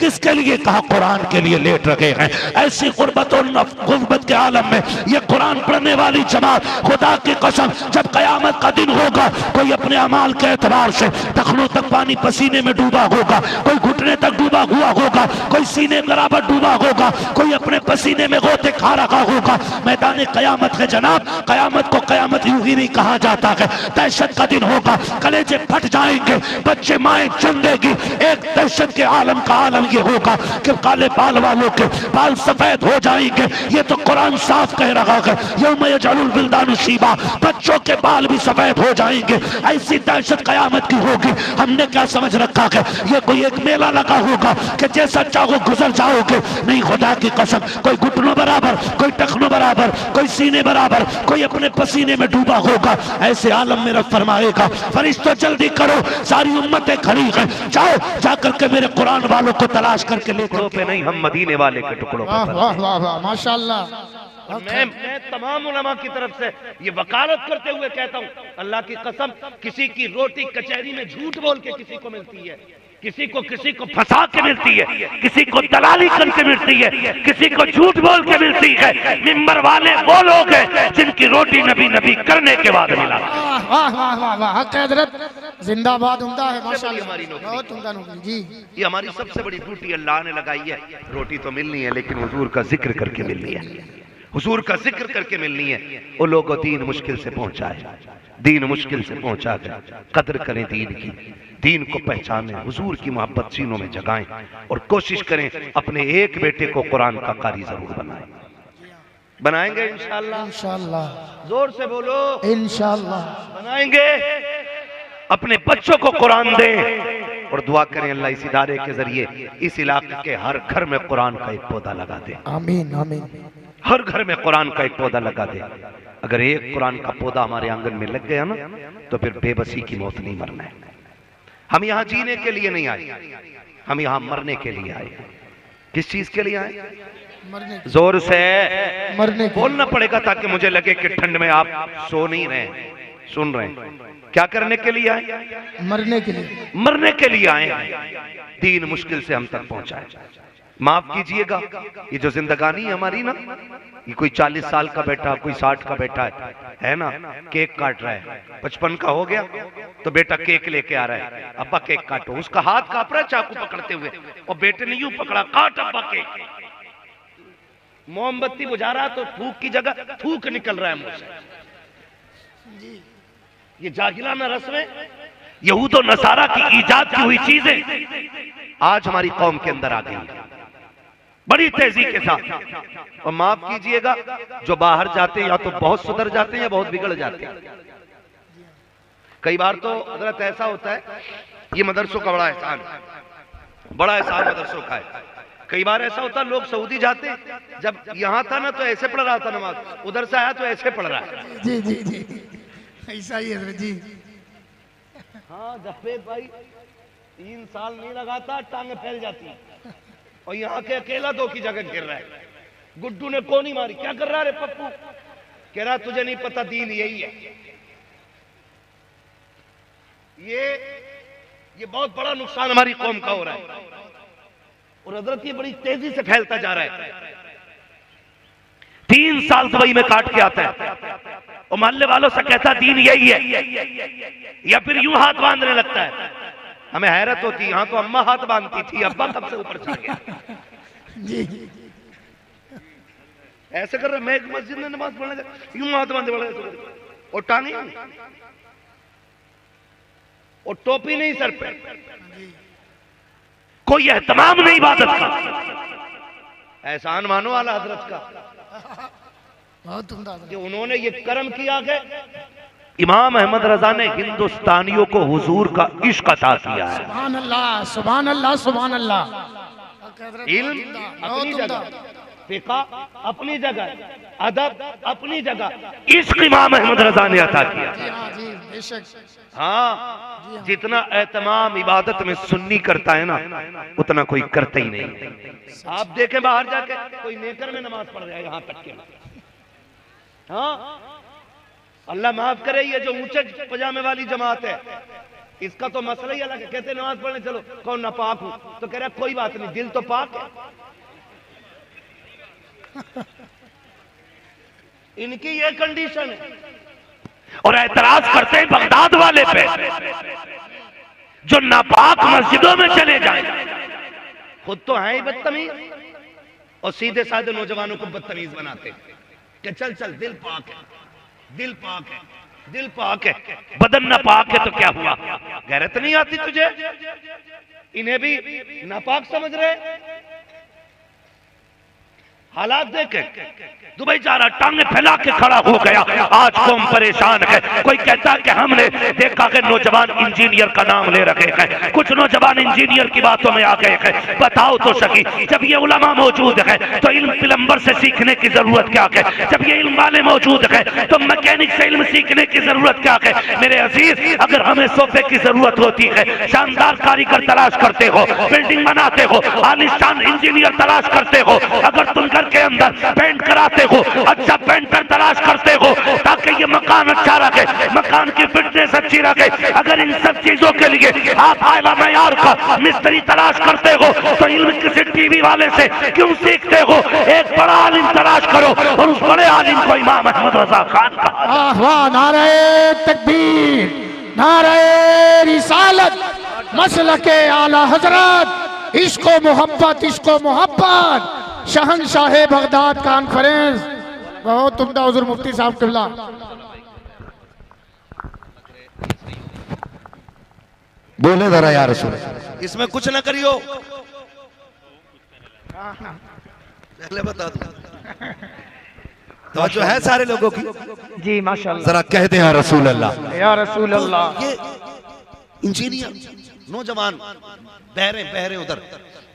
किसके लिए कहा? कुरान के लिए लेट रखे हैं। ऐसी गुर्बत और गुर्बत के आलम में ये कुरान पढ़ने वाली जमात, खुदा की कसम जब कयामत का दिन होगा, कोई अपने अमाल के एतबार से टखनों तक पानी पसीने में डूबा होगा, कोई घुटने तक डूबा हुआ होगा, कोई सीने बराबर डूबा होगा, कोई अपने पसीने में गोते खा रखा होगा। मैदान कयामत है जनाब, कयामत को कयामत यूं ही नहीं कहा जाता है। दहशत का दिन होगा, कलेजे फट जाएंगे, बच्चे माएं चुन देगी। एक दहशत के आलम का आलम ये होगा कि काले बाल वालों के बाल सफेद हो जाएंगे। ये तो कुरान साफ कह रहा है, यौम यजअलुल विल्दानु शीबा, बच्चों के बाल भी सफेद हो जाएंगे। ऐसी दहशत कयामत की होगी। हमने क्या समझ रखा है ये कोई एक मेला लगा होगा कि जैसा चाहो गुजर जाओगे? नहीं, खुदा की कसम, कोई घुटनों बराबर, कोई टखनों बराबर, कोई सीने बराबर, कोई अपने पसीने में डूबा होगा। ऐसे आलम में रब फरमाएगा, फरिश्तों जल्दी करो, सारी उम्मतें खड़ी हैं, जाओ जाकर के मेरे कुरान वालों को तलाश करके ले पे नहीं, हम मदीने वाले के टुकड़ों वाह वाह वाह वाह, माशाअल्लाह। मैं तमाम उलमा की तरफ से ये वकालत करते हुए कहता हूँ, अल्लाह की कसम, किसी की रोटी कचहरी में झूठ बोल के किसी को मिलती है, किसी को फंसा के मिलती है, किसी को दलाली करके मिलती है, किसी को झूठ बोल के मिलती है। मिंबर वाले वो लोग हैं जिनकी रोटी नबी नबी करने के बाद मिला। वाह वाह वाह वाह, हक हज़रत जिंदाबाद, उम्दा है माशाअल्लाह, बहुत उम्दा नौकरी जी। ये हमारी सबसे बड़ी ड्यूटी अल्लाह ने लगाई है। रोटी तो मिलनी है लेकिन हुजूर का जिक्र करके मिलनी है, हुजूर का जिक्र करके मिलनी है। वो लोगों दीन मुश्किल से पहुंचा है, दीन मुश्किल से पहुंचा है। कदर करें दीन की, दीन को पहचानें, हुजूर की मोहब्बत सीनों में जगाएं और कोशिश करें अपने एक बेटे को कुरान का कारी जरूर बनाएं। बनाएंगे इंशाअल्लाह, इंशाअल्लाह, जोर से बोलो इंशाअल्लाह बनाएंगे। अपने बच्चों को कुरान दें और दुआ करें अल्लाह इस इदारे के जरिए इस इलाके के हर घर में कुरान का एक पौधा लगा दे। आमीन आमीन। हर घर में कुरान का एक पौधा लगा दे। अगर एक कुरान का पौधा हमारे आंगन में लग गया ना, तो फिर बेबसी की मौत नहीं मरना है। हम यहाँ जीने के लिए नहीं आए, हम यहाँ मरने के लिए आए। किस चीज के लिए आए? मरने, जोर से मरने बोलना पड़ेगा ताकि मुझे लगे कि ठंड में आप सो नहीं रहे, सुन रहे हैं। क्या करने के लिए आए? मरने के लिए, मरने के लिए आए। दीन मुश्किल से हम तक पहुंचाए। माफ कीजिएगा, ये जो जिंदगानी है हमारी ना, ये कोई 40 साल का बेटा, कोई 60 का बेटा है ना, केक काट रहा है, 55 का हो गया तो बेटा केक लेके आ रहा है, अब्बा केक काटो। उसका हाथ कांप रहा है चाकू पकड़ते हुए, और बेटे ने यूं पकड़ा, काट अब्बा केक। मोमबत्ती बुझा रहा तो फूक की जगह थूक निकल रहा है मुंह से। ये जाहिलाना रस्में, यहूद और नसारा की ईजाद की हुई चीजें आज हमारी कौम के अंदर आ गई बड़ी तेजी के साथ। और माफ कीजिएगा, जो बाहर जाते हैं या तो बहुत सुधर जाते हैं या बहुत बिगड़ जाते हैं। कई बार तो हजरत ऐसा होता है, ये मदरसों का बड़ा एहसान है, बड़ा एहसान मदरसों का है। कई बार ऐसा होता है, लोग सऊदी जाते, जब यहाँ था ना तो ऐसे पढ़ रहा था नमाज, उधर से आया तो ऐसे पढ़ रहा है। जी जी जी, ऐसा ही है जी। हाँ जावेद भाई, 3 साल नहीं लगाता टांगे फैल जाती है, और यहाँ के अकेला 2 की जगह गिर रहा है। गुड्डू ने कोनी मारी, क्या कर रहा है रे पप्पू? कह रहा तुझे नहीं पता, दीन यही है। ये बहुत बड़ा नुकसान हमारी कौम का हो रहा है, और हजरत ये बड़ी तेजी से फैलता जा रहा है। 3 साल दुबई में काट के आता है और मोहल्ले वालों से कहता दीन यही है, या फिर यूं हाथ बांधने लगता है। हमें हैरत होती, यहाँ तो अम्मा हाथ बांधती थी, अब्बा कब से ऊपर चढ़ गया। जी ऐसे कर रहे, मैं एक मस्जिद में नमाज पढ़ने गया, यूं हाथ बांधे बड़ा, और टांगे और टोपी नहीं सर पे, कोई एहतमाम नहीं इबादत का। एहसान मानो आला हजरत का, बहुत उम्दा कि उन्होंने ये कर्म किया कि इमाम अहमद रजा ने हिंदुस्तानियों को हुजूर का इश्क अता किया है। सुभान अल्लाह सुभान अल्लाह सुभान अल्लाह। इल्म अपनी जगह, फिक़ा अपनी जगह, अदब अपनी जगह, इश्क इमाम अहमद रजा ने अता किया। जी बेशक। हाँ, जितना एहतमाम इबादत में सुन्नी करता है ना, उतना कोई करता ही नहीं। आप देखें बाहर जाके कोई नेकर में नमाज पढ़ जाएगा यहाँ तक के। हाँ, अल्लाह माफ करे, ये जो ऊंचे पजामे वाली जमात है, इसका तो मसला ही अलग है। कहते नमाज पढ़ने चलो, कौन नापाक हूं, तो कह रहा कोई बात नहीं, दिल तो पाक है। इनकी ये कंडीशन है। और एतराज करते हैं बगदाद वाले पे जो नापाक मस्जिदों में चले जाएं। खुद तो हैं ही बदतमीज और सीधे साधे नौजवानों को बदतमीज बनाते हैं कि चल चल दिल पाक है, दिल पाक है, दिल पाक है, बदन नापाक है तो क्या हुआ? गैरत नहीं आती तुझे? इन्हें भी नापाक समझ रहे। हालात देखे, दुबई जा रहा, टांगे फैला के खड़ा हो गया। आज कौम परेशान है। कोई कहता है कि हमने देखा कि नौजवान इंजीनियर का नाम ले रखे हैं, कुछ नौजवान इंजीनियर की बातों में आ गए हैं। बताओ तो सही, जब ये उलमा मौजूद है तो इल्म प्लम्बर से सीखने की जरूरत क्या है? जब ये इल्म वाले मौजूद है तो मैकेनिक से इल्म सीखने की जरूरत क्या है? मेरे अजीज, अगर हमें सोफे की जरूरत होती है, शानदार कारीगर तलाश करते हो, बिल्डिंग बनाते हो, आलिशान इंजीनियर तलाश करते हो, अगर तुम घर के अंदर पेंट कराते हो, अच्छा पेंटर तलाश करते हो ताकि ये मकान अच्छा रखे, मकान की फिटनेस अच्छी रखे, अगर इन सब चीजों के लिए आप आला मयार का मिस्त्री तलाश करते हो तो इल्म किसी टीवी वाले से क्यों सीखते हो? एक बड़ा आलिम तलाश करो और उस बड़े आलिम को इमाम अहमद रजा खान कहा। वाह, नारे तकबीर, नारे रिसालत, मसलके आला हजरत, इश्को मोहब्बत, इश्को मोहब्बत, शहंशाह बगदाद कॉन्फ्रेंस। बहुत उम्दा हुजूर मुफ्ती साहब किबला। बोले जरा यार रसूल। इसमें कुछ ना करियो, पहले बता दो तो जो है सारे लोगों की। जी माशाल्लाह, जरा कह दे यार रसूल अल्लाह, या रसूल अल्लाह। ये इंजीनियर नौजवान बहरे उधर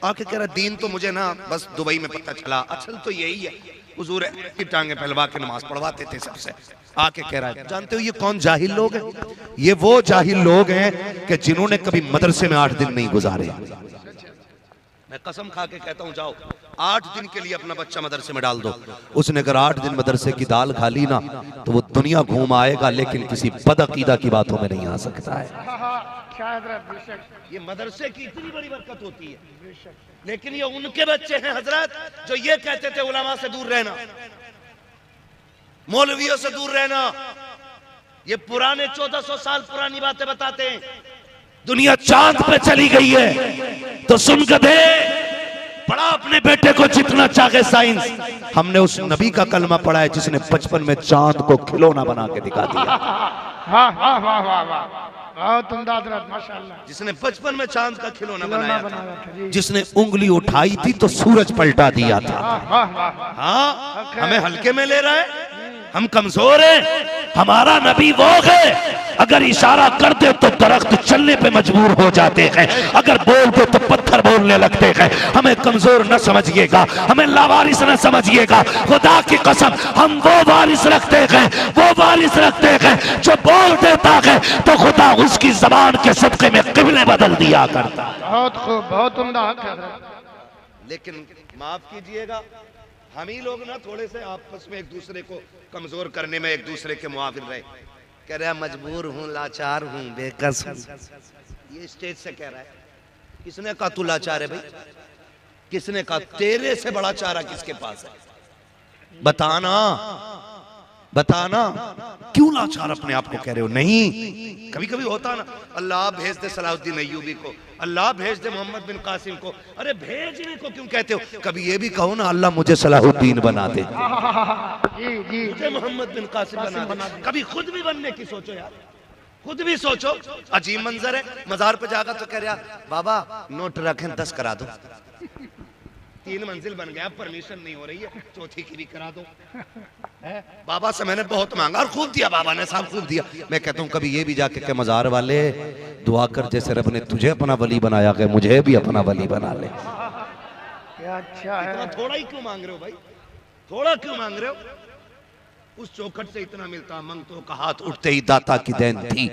आके कह रहा दीन तो मुझे ना बस दुबई में पता चला, असल तो यही है, हुजूर की टांगे फैलवा के नमाज पढ़वाते थे सबसे। आके कह रहा है, जानते हो ये कौन जाहिल लोग हैं? ये वो जाहिल लोग हैं कि जिन्होंने कभी मदरसे में 8 दिन नहीं गुजारे। मैं कसम खा के कहता हूँ, जाओ 8 दिन के लिए अपना बच्चा मदरसे में डाल दो। उसने अगर 8 दिन मदरसे की दाल खा ली ना तो वो दुनिया घूम आएगा, लेकिन किसी बदअकीदा की बातों में नहीं आ सकता है। ये मदरसे की इतनी बड़ी बरकत होती है, लेकिन ये उनके बच्चे हैं हजरत जो ये कहते थे उलमा से दूर रहना, मौलवियों से दूर रहना। ये पुराने 1400 साल पुरानी बातें बताते हैं। दुनिया चांद पे चली गई है तो सुन गधे, पढ़ा अपने बेटे को जितना चाहे साइंस। हमने उस नबी का कलमा पढ़ा है जिसने बचपन में चांद को खिलौना बना के दिखा दिया। वाह वाह वाह वाह वाह, बहुत उम्दा हजरत माशाल्लाह। जिसने बचपन में चांद का खिलौना बनाया था, जी। जिसने उंगली उठाई थी तो सूरज पलटा दिया था। वाह वाह वाह, हाँ, हमें हल्के में ले रहा है, हम कमजोर हैं। हमारा नबी वो है, अगर इशारा कर दे तो दरख्त चलने पे मजबूर हो जाते हैं, अगर बोल दे तो पत्थर बोलने लगते हैं। हमें कमजोर न समझिएगा, हमें लावारिस न समझिएगा। खुदा की कसम, हम वो वारिस रखते हैं, वो वारिस रखते हैं जो बोल देता है तो खुदा उसकी जबान के सदके में किबले बदल दिया करता। बहुत खूब, बहुत उम्दा हक है हजरत। लेकिन माफ कीजिएगा, हम ही लोग ना थोड़े से आपस में एक दूसरे को कमजोर करने में एक दूसरे के मुआविन रहे। कह रहा है मजबूर हूँ, लाचार हूँ, बेकस हूँ। ये स्टेज से कह रहा है। किसने कहा तू लाचार है भाई? किसने कहा? तेरे से बड़ा चारा किसके पास है? बताना, बताना। क्यों लाचार अपने आप को कह रहे हो? नहीं, कभी कभी होता ना, अल्लाह भेज दे सलाहुद्दीन अय्यूबी को, अल्लाह भेज दे मोहम्मद बिन कासिम को। अरे भेजने को क्यों कहते हो? कभी ये भी कहो ना, अल्लाह मुझे सलाहुद्दीन बना दे, जी जी, मुझे मोहम्मद बिन कासिम बना दे। कभी खुद भी बनने की सोचो यार, खुद भी सोचो। अजीब मंजर है, मजार पे जाकर तो कह रहा बाबा नोट रखें 10 करा दो। 3 मंजिल बन गया, परमिशन नहीं हो रही है, चौथी की भी करा दो। बाबा से मैंने बहुत मांगा और खूब दिया, बाबा ने साहब खूब दिया। मैं कहता हूँ कभी ये भी जाके के मजार वाले दुआ कर, जैसे रब ने तुझे अपना वली बनाया गया, मुझे भी अपना वली बना ले। क्या अच्छा है। इतना थोड़ा ही क्यों मांग रहे हो भाई? थोड़ा क्यों मांग रहे हो? उस चौखट से इतना मिलता, मंगतों का हाथ उठते ही दाता की देन थी।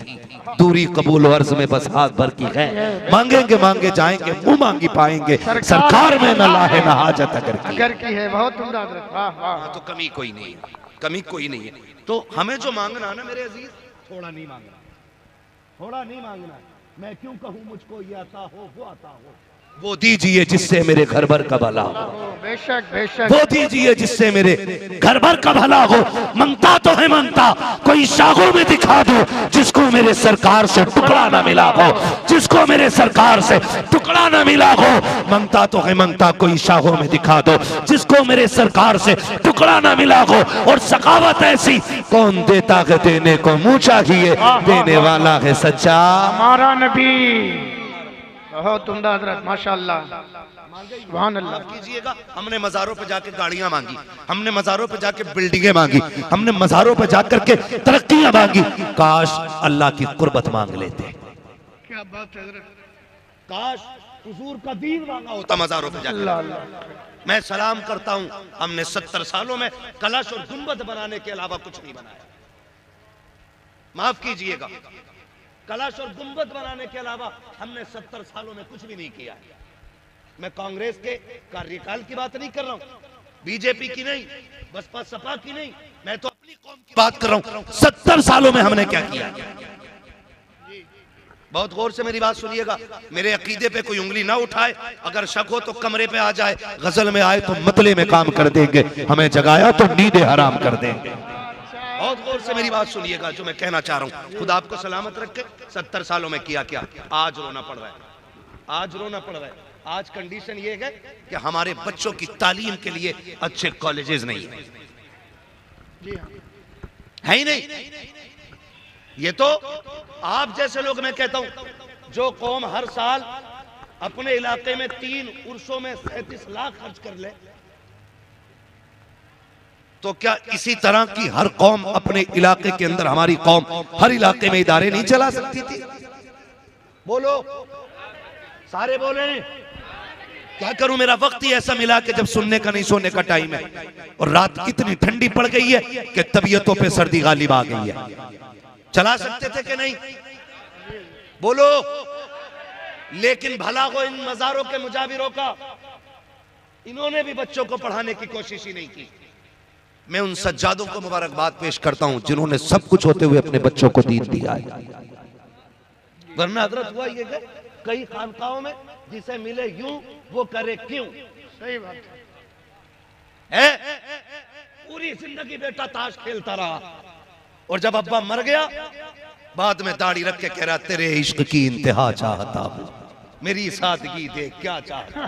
दूरी कबूल अर्ज में बस हाथ भर की है, मांगेंगे मांगे जाएंगे, मुंह मांगी पाएंगे, सरकार में न लाहे न हाजत अगर की है। बहुत उम्दा हजरत, वाह वाह। तो कमी कोई नहीं है, कमी कोई नहीं है। तो हमें जो मांगना है ना मेरे अजीज, थोड़ा नहीं मांगना, थोड़ा नहीं मांगना। मैं क्यों कहूँ मुझको ये आता हो वो आता हो। वो दीजिए जिससे मेरे घर भर का भला हो, बेशक बेशक। वो दीजिए जिससे मेरे घर भर का भला हो। मंगता तो है मंगता, कोई शाखों में दिखा दो जिसको मेरे सरकार से टुकड़ा ना मिला हो, जिसको मेरे सरकार से टुकड़ा ना मिला हो। मंगता तो है मंगता, कोई शाखों में दिखा दो जिसको मेरे सरकार से टुकड़ा ना मिला हो। और सखावत ऐसी कौन देता है देने को मुंह चाहिए, देने वाला है सच्चा हमारा नबी। बहुत उम्दा हजरत, माशाअल्लाह, सुभान अल्लाह। कीजिएगा, हमने मज़ारों पे जाके गाड़ियां मांगी, हमने मज़ारों पे जाके बिल्डिंगें मांगी, हमने मज़ारों पे जाकर के तरक्कियां मांगी। काश अल्लाह की कुर्बत मांग लेते। क्या बात है हजरत। काश हुजूर का दीन मांगा होता मज़ारों पे जाकर। मैं सलाम करता हूं, हमने 70 सालों में कलश और गुंबद बनाने के अलावा कुछ नहीं बनाया। माफ कीजिएगा, कलश और गुंबद बनाने के अलावा हमने 70 सालों में कुछ भी नहीं किया। मैं कांग्रेस के कार्यकाल की बात नहीं कर रहा हूं, बीजेपी की नहीं, बसपा सपा की नहीं, मैं तो अपनी कौम की बात कर रहा हूं। 70 सालों में हमने क्या किया। बहुत गौर से मेरी बात सुनिएगा, मेरे अकीदे पे कोई उंगली ना उठाए, अगर शक हो तो कमरे पे आ जाए, गजल में आए तो मतले में काम कर देंगे, हमें जगाया तो नींदें हराम कर देंगे। बहुत गौर से मेरी बात सुनिएगा जो मैं कहना चाह रहा हूं। खुदा आपको सलामत रखे। 70 सालों में किया क्या, आज रोना पड़ रहा है, आज रोना पड़ रहा है। आज कंडीशन ये है कि हमारे बच्चों की तालीम के लिए अच्छे कॉलेजेस नहीं है ही नहीं। ये तो आप जैसे लोग, मैं कहता हूं जो कौम हर साल अपने इलाके में 3 उर्सों में 37 लाख खर्च कर ले, तो क्या इसी तरह की हर कौम अपने इलाके के अंदर, हमारी कौम हर इलाके में इदारे नहीं चला सकती थी? बोलो, सारे बोले। क्या करूं, मेरा वक्त ही ऐसा मिला कि जब सुनने का नहीं सोने का टाइम है, और रात इतनी ठंडी पड़ गई है कि तबीयतों पे सर्दी गालिब आ गई है। चला सकते थे कि नहीं? बोलो। लेकिन भला हो इन मज़ारों के मुजाबिरों का, इन्होंने भी बच्चों को पढ़ाने की कोशिश ही नहीं की। मैं उन सज्जादों को मुबारकबाद पेश करता हूं जिन्होंने सब कुछ होते हुए अपने बच्चों को दीन दिया है। वरना हजरत हुआ ये कि कई खानकाहों में जिसे मिले यूं वो करे क्यों। सही बात है। पूरी जिंदगी बेटा ताश खेलता रहा, और जब अब्बा मर गया बाद में दाढ़ी रख के कह रहा तेरे इश्क की इंतहा चाहता हूं, मेरी सादगी देख क्या चाहता।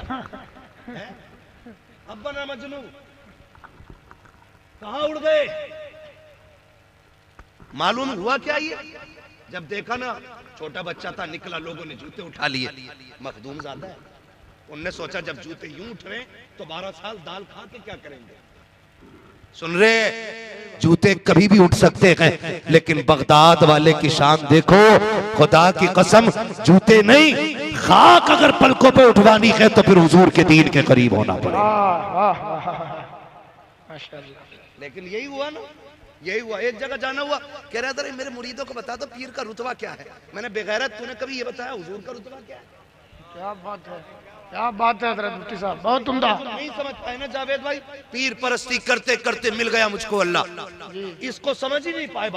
अब्बा ना मजनू कहां उड़ गए। मालूम हुआ क्या, ये जब देखा ना छोटा बच्चा था, निकला, लोगों ने जूते उठा लिए, मखदूम ज्यादा है, उनने सोचा जब जूते यूं उठ रहे तो 12 साल दाल खा के क्या करेंगे। सुन रहे, जूते कभी भी उठ सकते हैं, लेकिन बगदाद वाले की शान देखो। खुदा की कसम, जूते नहीं, खाक अगर पलकों पे उठवानी है तो फिर हुजूर के दीन के करीब होना पड़ेगा। लेकिन यही हुआ ना, यही हुआ। एक जगह जाना हुआ, कह रहा था मेरे मुरीदों को बता दो पीर का रुतबा क्या है। मैंने बेगैरत, तूने कभी ये बताया हुजूर का रुतबा क्या है? क्या बात है, क्या बात है हजरत मुफ्ती साहब, बहुत उम्दा। नहीं समझ पाए ना जावेद भाई, पीर परस्ती करते करते मिल गया मुझको अल्लाह। इसको समझ ही नहीं पाए,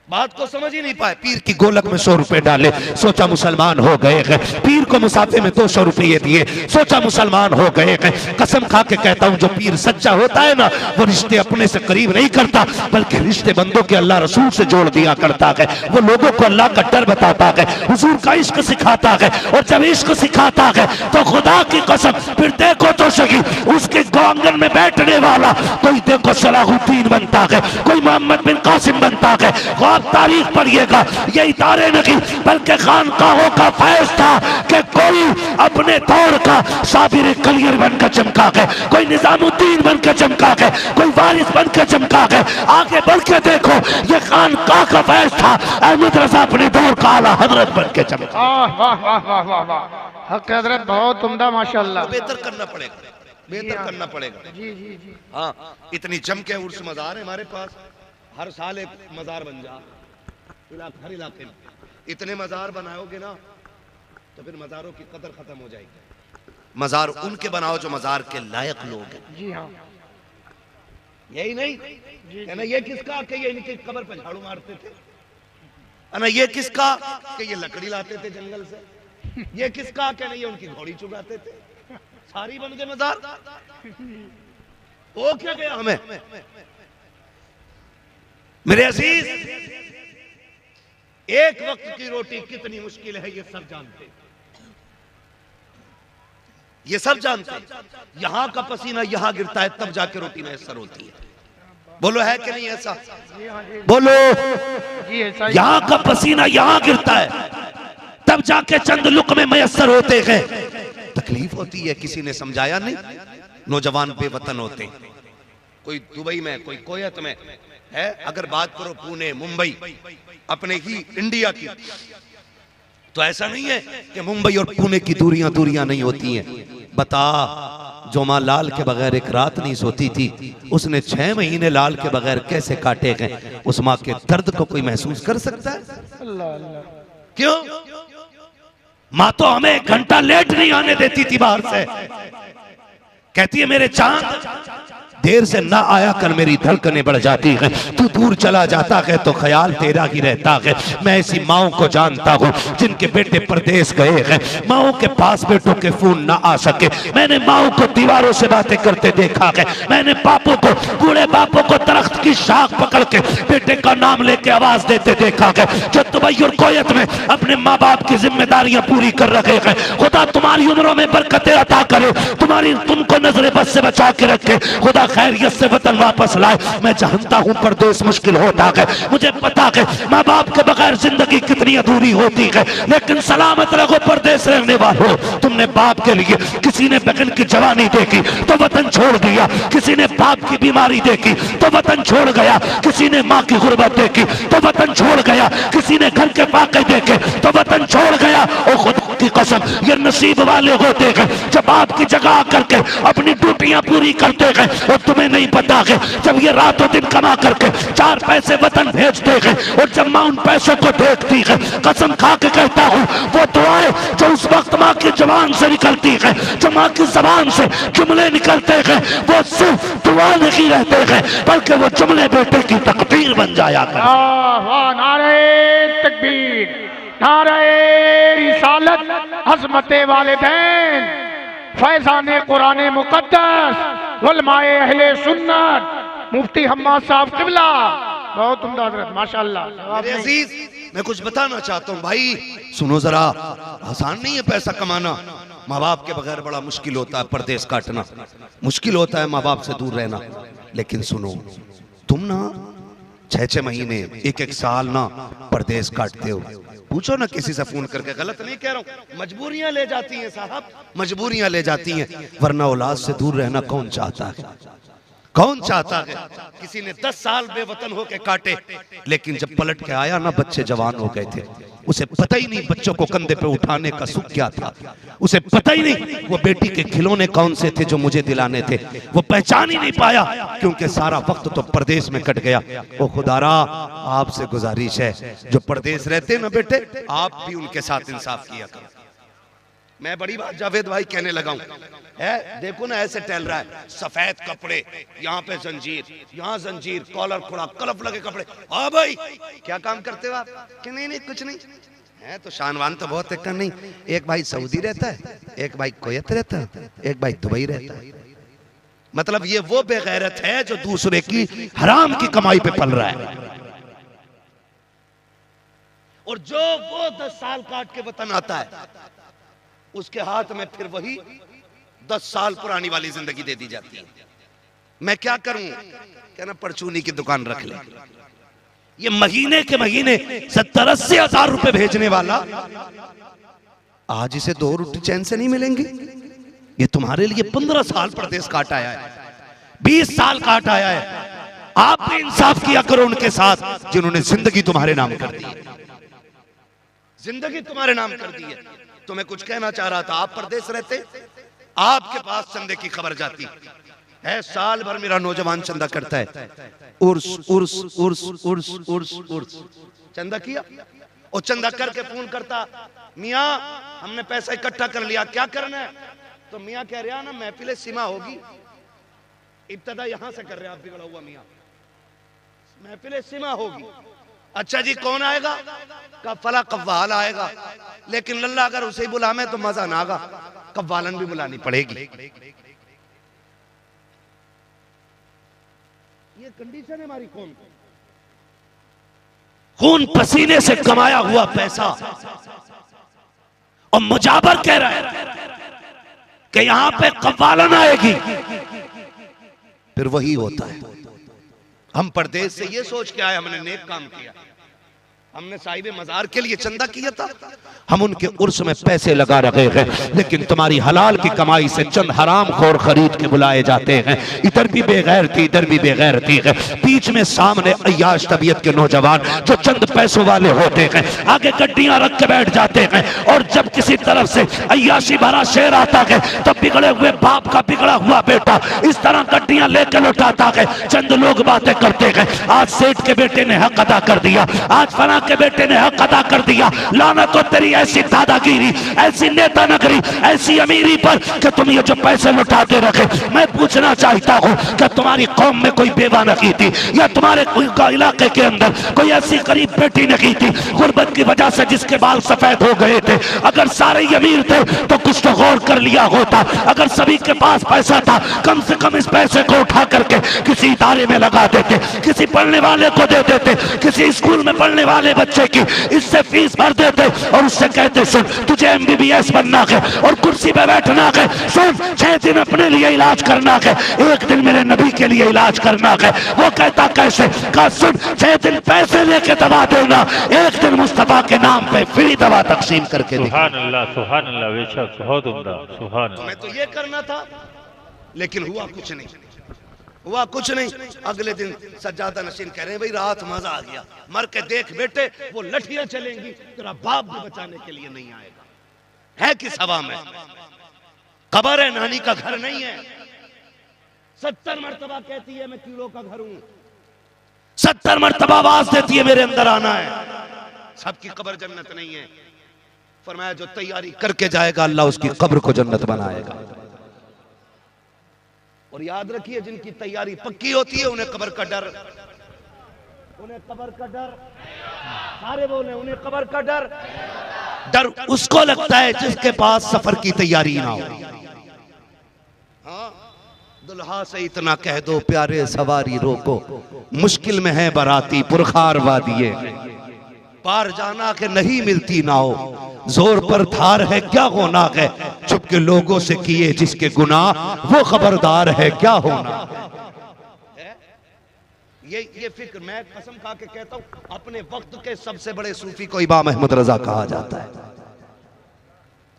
बात को समझ ही नहीं पाए। पीर की गोलक में 100 रुपए डाले, सोचा मुसलमान हो गए हैं। पीर को मुसाफे में 200 रुपये दिए, सोचा मुसलमान हो गए हैं। कसम खा के कहता हूं, जो पीर सच्चा होता है ना, वो रिश्ते अपने से करीब नहीं करता, बल्कि रिश्ते बंदों के अल्लाह रसूल से जोड़ दिया करता है। वो लोगों को अल्लाह का डर बताता है, हुजूर का इश्क सिखाता है, और जब इश्क सिखाता है तो खुदा की कसम, फिर देखो तो सही उसके आंगन में बैठने वाला कोई देखो सलाहुद्दीन बनता है, कोई मोहम्मद बिन कासिम बनता है। आप तारीख पढ़िएगा, ये इदारे नहीं बल्कि खानकाहों का फैज था कि कोई अपने दौर का साबिर कलियर बनकर चमका है, कोई निजामुद्दीन बनकर चमका है, कोई वारिस बनकर चमका है। आगे बढ़ के देखो, ये खानकाह का फैज था, अहमद रजा अपने दौर का आला हजरत बनकर चमका। वाह वाह वाह वाह वाह, हक हजरत बहुत उम्दा, माशाअल्लाह। बेहतर करना पड़ेगा, बेहतर करना पड़ेगा। जी जी जी। हाँ, इतनी जम के उर्स मजार है हमारे पास, हर साल एक मजार बन जा, हर इलाके में इतने मजार बनाओगे ना तो फिर मजारों की कदर खत्म हो जाएगी। मजार उनके बनाओ जो मजार के लायक लोग हैं। जी हाँ, यही नहीं है ना, ये किसका कि ये इनकी कब्र पर झाड़ू मारते थे। अना ये किसका कि ये लकड़ी लाते थे जंगल से, ये किसका क्या नहीं, ये उनकी घोड़ी चुगाते थे, सारी बन गए मजार। वो क्या गया हमें? मेरे अजीज, एक वक्त की रोटी कितनी मुश्किल है ये सब जानते, ये सब जानते। यहां का पसीना यहां गिरता है तब जाके रोटी मैसर होती है। बोलो है कि नहीं ऐसा? बोलो। यहां का पसीना यहां गिरता है तब जाके चंद लुक़्मे मैसर होते हैं। तकलीफ होती है, किसी ने समझाया नहीं। नौजवान बेवतन होते, कोई दुबई में, कोई कोयत में है। अगर बात करो पुणे, मुंबई, अपने ही इंडिया की, तो ऐसा नहीं है कि मुंबई और पुणे की दूरियां दूरियां नहीं होती हैं। बता, जो माँ लाल के बगैर एक रात नहीं सोती थी, उसने 6 महीने लाल के बगैर कैसे काटे गए, उस माँ के दर्द को कोई महसूस कर सकता है? क्यों? माँ तो हमें 1 घंटा लेट नहीं आने देती थी बाहर से। कहती है मेरे चांद, देर से ना आया कर, मेरी धड़कनें बढ़ जाती हैं। तू दूर चला जाता है तो ख्याल तेरा ही रहता है। मैं ऐसी माओं को जानता हूँ जिनके बेटे परदेश गए हैं, माओं के पास बेटों के फोन ना आ सके। मैंने माओं को दीवारों से बातें करते देखा है। मैंने बापों को, बूढ़े बापों को दरख्त की शाख पकड़ के बेटे का नाम लेके आवाज देते देखा है। जो दुबई और कोयत में अपने माँ बाप की जिम्मेदारियां पूरी कर रहे हैं, खुदा तुम्हारी उम्रों में बरकतें अता करे, तुमको नजरे बस से बचा के रखे, खुदा खैरियत से वतन वापस लाए। मैं जानता हूं परदेश मुश्किल होता है, मुझे पता है माँ बाप के बगैर जिंदगी कितनी अधूरी होती है, लेकिन सलामत रहो परदेश रहने वालों। तुमने बाप के लिए, किसी ने बहन की जवानी देखी तो वतन छोड़ दिया, किसी ने बाप की बीमारी देखी तो वतन छोड़ गया, किसी ने माँ की गुर्बत देखी तो वतन छोड़ गया, किसी ने घर के फाके देखे तो वतन छोड़ गया। और खुदा की कसम, ये नसीब वाले होते हैं जब आपकी जगह करके अपनी ड्यूटियां पूरी करते हैं। और तुम्हें नहीं पता है, जब ये रातों दिन कमा करके 4 पैसे वतन भेजते हैं, और जब माँ उन पैसों को देखती है, कसम खा के कहता हूँ, वो दुआएं जो उस वक्त माँ की जबान से निकलती है, जो माँ की जबान से जुमले निकलते हैं, वो सिर्फ दुआ नहीं रहते हैं, बल्कि वो जुमले बेटे की तकदीर बन जाया करते। नारे तकबीर, नारे रिसालत, अज़मते वालिदैन, फैज़ाने कुरान मुक़द्दस, उलमाए अहले सुन्नत, मुफ्ती हम्माद साहब क़िबला। बहुत उम्दा हज़रत, माशाअल्लाह। मेरे अजीज, मैं कुछ बताना चाहता हूँ भाई, सुनो जरा। आसान नहीं है पैसा कमाना, माँ बाप के बगैर बड़ा मुश्किल होता है परदेश काटना, मुश्किल होता है माँ बाप से दूर रहना। लेकिन सुनो, तुम ना 6-6 महीने, 1-1 साल ना परदेश काटते हो। पूछो ना किसी से फोन करके, गलत नहीं कह रहा हूँ, मजबूरियां ले जाती हैं साहब, मजबूरियां ले जाती हैं, वरना औलाद से दूर रहना कौन चाहता है? कौन चाहता है? किसी ने 10 साल बेवतन होके काटे, लेकिन जब पलट के आया ना, बच्चे जवान हो गए थे। उसे पता ही नहीं बच्चों को कंधे पे उठाने का सुख क्या था, उसे पता ही नहीं वो बेटी के खिलौने कौन से थे जो मुझे दिलाने थे, वो पहचान ही नहीं पाया, क्योंकि सारा वक्त तो परदेश में कट गया। ओ खुदारा, आपसे गुजारिश है, जो परदेश रहते ना बेटे, आप भी उनके साथ इंसाफ किया करो। मैं बड़ी बात जावेद भाई कहने लगा हूं, है देखो ना ऐसे टहल रहा है, सफेद कपड़े, यहाँ पे जंजीर, यहाँ जंजीर, कॉलर खुड़ा, कलफ लगे कपड़े। हाँ भाई, क्या काम करते हो आप? कि नहीं नहीं कुछ नहीं है। तो शानवान तो बहुत है, नहीं, एक भाई सऊदी रहता है, एक भाई कोयत रहता है, एक भाई दुबई रहता है। मतलब ये वो बेगैरत है जो दूसरे की हराम की कमाई पे पल रहा है, और जो वो 10 साल काट के वतन आता है, उसके हाथ में फिर वही 10 साल पुरानी वाली जिंदगी दे दी जाती है। मैं क्या करूं? कहना परचूनी की दुकान रख ले। ये महीने के महीने 70-80 हजार रुपए भेजने वाला आज इसे 2 रोटी चैन से नहीं मिलेंगे। ये तुम्हारे लिए 15 साल परदेश काट आया है, 20 साल काट आया है। आप भी इंसाफ किया करो उनके साथ जिन्होंने जिंदगी तुम्हारे नाम कर दी, जिंदगी तुम्हारे नाम कर दी है। तो मैं कुछ कहना चाह रहा था, आप परदेश रहते, आपके पास चंदे की खबर जाती है, साल भर मेरा नौजवान चंदा करता है, उर्स उर्स उर्स उर्स उर्स उर्स, चंदा किया, और चंदा करके फोन करता, मियाँ हमने पैसा इकट्ठा कर लिया, क्या करना है? तो मियाँ कह रहा ना महफिल सीमा होगी, इब्तदा यहां से कर रहे आप बिगड़ा हुआ मियाँ, महफिल सीमा होगी, अच्छा जी कौन आएगा? का फला कव्वाल आएगा, लेकिन लल्ला अगर उसे बुला में तो मजा ना आगा, कव्वालन भी बुलानी पड़ेगी। ये कंडीशन है हमारी कौम की। खून पसीने से कमाया हुआ पैसा, और मुजाबर कह रहा है कि यहां पे कव्वालन आएगी, फिर वही होता है। हम परदेश से ये सोच के आए हमने नेक काम किया, हमने साहिब मजार के लिए चंदा किया था, हम उनके उर्स में पैसे लगा रहे हैं, लेकिन तुम्हारी हलाल की कमाई से चंद हराम खोर खरीद के बुलाए जाते हैं। इधर भी बेगैरती इधर भी बेगैरती है, बीच में सामने अय्याश तबीयत के नौजवान जो चंद पैसों वाले होते हैं, आगे गड्डियां रख के बैठ जाते हैं, और जब किसी तरफ से अय्याशी भरा शेर आता है तब बिगड़े हुए बाप का बिगड़ा हुआ बेटा इस तरह गड्डियां लेकर लौटाता है। चंद लोग बातें करते हैं, आज सेठ के बेटे ने हक अदा कर दिया, आज फला के बेटे ने हक अदा कर दिया। लानत तो तेरी ऐसी दादागिरी, ऐसी नेता नगरी, ऐसी अमीरी पर कि तुम ये जो पैसे लुटाते रखे। मैं पूछना चाहता हूं कि तुम्हारी कौम में कोई बेवा नहीं थी, या तुम्हारे इलाके के अंदर कोई ऐसी गरीब बेटी नहीं थी गुर्बत की वजह से जिसके बाल सफेद हो गए थे? अगर सारे अमीर थे तो कुछ तो गौर कर लिया होता। अगर सभी के पास पैसा था, कम से कम इस पैसे को उठा करके किसी इदारे में लगा देते, किसी पढ़ने वाले को दे देते, किसी स्कूल में पढ़ने वाले बच्चे की इससे फीस भर देते और उससे कहते सुन तुझे MBBS बनना है और कुर्सी पे बैठना है, सुन 6 दिन अपने लिए इलाज करना है, 1 दिन मेरे नबी के लिए इलाज करना है। वो कहता कैसे? कहा सुन 6 दिन पैसे लेके दवा देना, 1 दिन मुस्तफा के नाम पे फ्री दवा तकसीम करके दे। सुभान अल्लाह बेशक बहुत उम्दा। सुभान अल्लाह। मैं तो ये करना था, लेकिन हुआ कुछ नहीं, हुआ कुछ नहीं। अगले दिन सज्जादा नशीन कह रहे हैं भाई रात मजा आ गया, मर के देख बेटे वो लठियां चलेंगी, तेरा बाप भी बचाने के लिए नहीं आएगा। है किस हवा में? कब्र है, नानी का घर नहीं है। 70 मरतबा कहती है मैं कीड़ों का घर हूं, 70 मरतबा आवाज देती है मेरे अंदर आना है। सबकी कब्र जन्नत नहीं है। फरमाया जो तैयारी करके जाएगा अल्लाह उसकी कब्र को जन्नत बनाएगा। और याद रखिए जिनकी तैयारी पक्की होती है उन्हें कब्र का डर, उन्हें कब्र का डर, सारे बोले उन्हें कब्र का डर। डर उसको लगता है जिसके पास सफर की तैयारी ना हो। हाँ, दुल्हा से इतना कह दो प्यारे सवारी रोको, मुश्किल में है बराती पुरखार वादिये, पार जाना के नहीं मिलती नाव, जोर पर धार है क्या होना है, चुप के लोगों से किए जिसके गुनाह वो खबरदार है क्या होना। ये फिक्र मैं कसम खा के कहता हूं, अपने वक्त के सबसे बड़े सूफी को इमाम अहमद रजा कहा जाता है।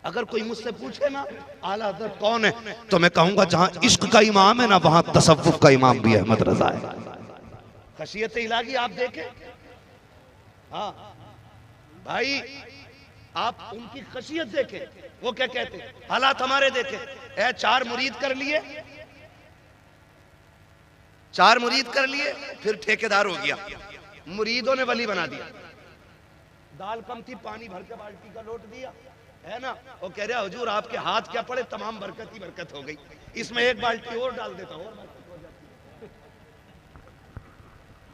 अगर कोई मुझसे पूछे ना आला हज़रत कौन है, तो मैं कहूंगा जहां इश्क का इमाम है ना वहां तसव्वुफ का इमाम भी अहमद रजा है। खशियत इलाही आप देखें, हाँ भाई आप उनकी खशियत देखें, वो क्या कहते हैं, हालात हमारे देखें। 4 मुरीद कर लिए, 4 मुरीद कर लिए, फिर ठेकेदार हो गया, मुरीदों ने वली बना दिया। दाल कम थी, पानी भर के बाल्टी का लोट दिया, है ना। वो कह रहा हुजूर आपके हाथ क्या पड़े, तमाम बरकत ही बरकत हो गई, इसमें 1 बाल्टी और डाल देता और बरकत हो जाती।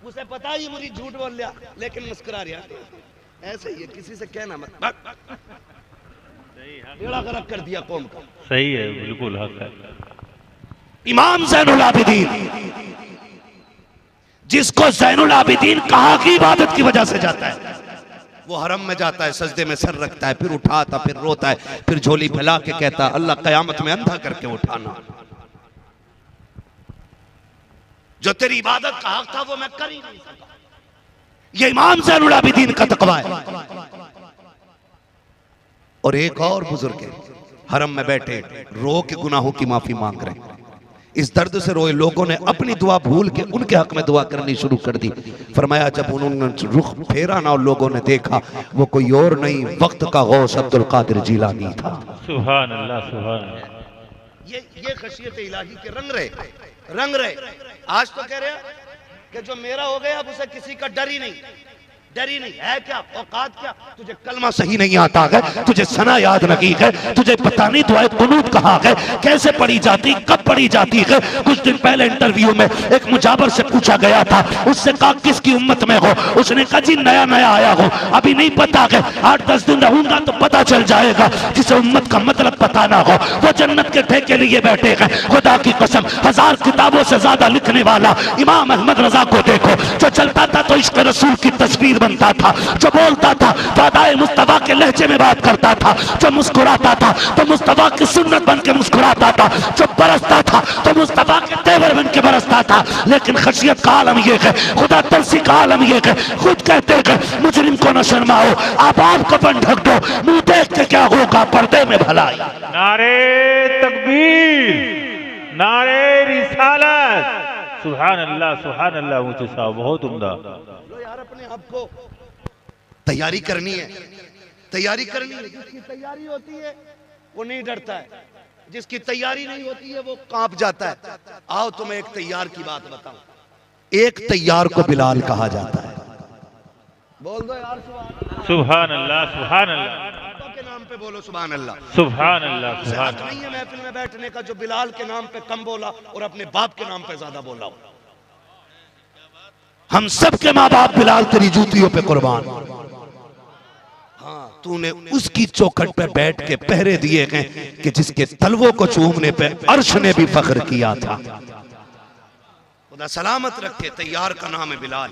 उसे पता ही मुरीद झूठ बोल लिया, लेकिन मुस्कुरा रहा। ऐसे ही है, किसी से कहना मत, बेड़ा गर्क कर दिया कौम का। सही है, बिल्कुल हक है। इमाम ज़ैनुल आबिदीन, जिसको ज़ैनुल आबिदीन कहा की इबादत की वजह से जाता है, वो हरम में जाता है, सजदे में सर रखता है, फिर उठाता, फिर रोता है, फिर झोली फैला के कहता है अल्लाह कयामत में अंधा करके उठाना। जो तेरी इबादत का हक था वो मैं कर ही नहीं सका। ये इमाम ज़ैनुल आबिदीन का तकवा है। और एक और बुजुर्ग है, हरम में बैठे रो के गुनाहों की माफी मांग रहे हैं। इस दर्द से रोए लोगों ने अपनी दुआ भूल के उनके हक में दुआ करनी शुरू कर दी। फरमाया जब उन्होंने रुख फेरा ना और लोगों ने देखा वो कोई और नहीं, वक्त का गौस अब्दुल कादिर जीलानी था। सुभान अल्लाह, सुभान अल्लाह। ये खशियत इलाही के रंग रहे। आज तो कह रहे हैं कि जो मेरा हो गया अब उसे किसी का डर ही नहीं। डर ही नहीं है क्या, औकात क्या, तुझे कलमा सही नहीं आता है, तुझे सना याद नहीं है, तुझे पता नहीं दुआए कुनूत कहाँ है, कैसे पढ़ी जाती, कब पढ़ी जाती है। कुछ दिन पहले इंटरव्यू में एक मुजाबर से पूछा गया था, उससे कहा किसकी उम्मत में हो, उसने कहा जी नया नया आया हो, अभी नहीं पता है, 8-10 दिन रहूंगा तो पता चल जाएगा। जिसे उम्मत का मतलब पता ना हो वो जन्नत के ठेके लिए बैठे हैं। खुदा की कसम 1000 किताबों से ज्यादा लिखने वाला इमाम अहमद रजा को देखो, जो चलता था तो इश्क रसूल की तस्वीर बनता था, जो बोलता था तो अदाए मुस्तफा के लहजे में बात करता था, जो मुस्कुराता था तो मुस्तफा की सुन्नत बन के मुस्कुराता था, जो बरसता था तो मुस्तफा के तेवर बन के बरसता था। लेकिन खशियत का आलम यह है, खुदा तरसी का आलम यह है, खुद कहते हैं मुजरिम को न शर्माओ, आप आपको अपन ढक दो, मुंह देख के क्या होगा पर्दे में भलाई। नारे तकबीर, नारे रिसालत, सुभान अल्लाह ऊंचे साहब, बहुत उम्दा। यार अपने आप को तैयारी करनी है, तैयारी करनी है। जिसकी तैयारी होती है वो नहीं डरता है, जिसकी तैयारी नहीं होती है वो कांप जाता है। आओ तुम्हें एक तैयार की बात बताऊं, एक तैयार को बिलाल कहा जाता है। बोल दो यार सुभान अल्लाह, सुभान अल्लाह के नाम पे बोलो सुभान अल्लाह, सुभान अल्लाह, सुभान हक नहीं है महफिल में बैठने का जो बिलाल के नाम पे कम बोला और अपने बाप के नाम पे ज्यादा बोला हो। हम सब के माँ बाप बिलाल तेरी जूतियों पे कुर्बान। हाँ तूने उसकी चौखट पे बैठ के पहरे दिए हैं कि जिसके तलवों को चूमने पे अर्श ने भी फख्र किया था। खुदा सलामत रखे। तैयार का नाम है बिलाल।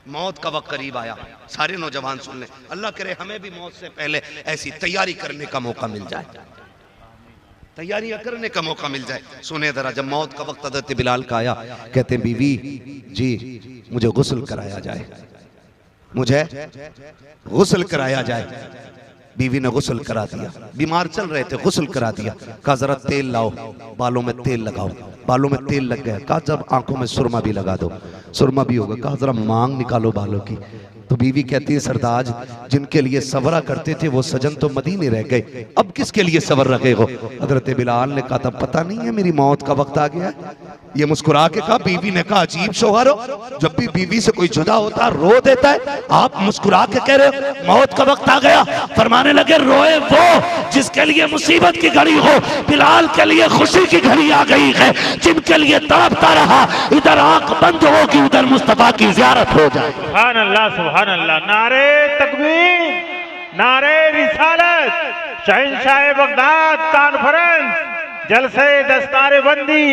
मौत का वक्त करीब आया, सारे नौजवान सुन ले, अल्लाह करे हमें भी मौत से पहले ऐसी तैयारी करने का मौका मिल जाए, तैयारियां करने का मौका मिल जाए। सुने जरा, जब मौत का वक्त हज़रत बिलाल का आया, कहते बीवी जी मुझे गुस्ल कराया जाए, मुझे गुस्ल कराया जाए। बीवी ने गुस्ल करा दिया, बीमार चल रहे थे, गुस्ल करा दिया। कहा जरा तेल लाओ, बालों में तेल लगाओ, बालों में तेल लग गया। कहा जब आंखों में सुरमा भी लगा दो, सुरमा भी होगा। कहा जरा मांग निकालो बालों की। तो बीवी कहती है सरताज जिनके लिए सवरा करते थे वो सजन तो मदीने रह गए, अब किसके लिए सवर रखे हो। हजरत बिलाल ने कहा था पता नहीं है मेरी मौत का वक्त आ गया है। ये मुस्कुरा के कहा, बीवी ने कहा अजीब शौहर हो, जब भी बीवी से कोई जुदा होता रो देता है, आप मुस्कुरा के कह रहे हो मौत का वक्त आ गया। फरमाने लगे रोए वो जिसके लिए मुसीबत की घड़ी हो, बिलाल के लिए खुशी की घड़ी आ गई है। जिनके लिए तड़पता रहा, इधर आंख बंद होगी उधर मुस्तफा की ज़ियारत हो जाए। सुभान अल्लाह, सुभान अल्लाह। नारे तकबीर, नारे रिसालत, शहंशाह बगदाद कॉन्फ्रेंस, जलसे दस्तारे बंदी।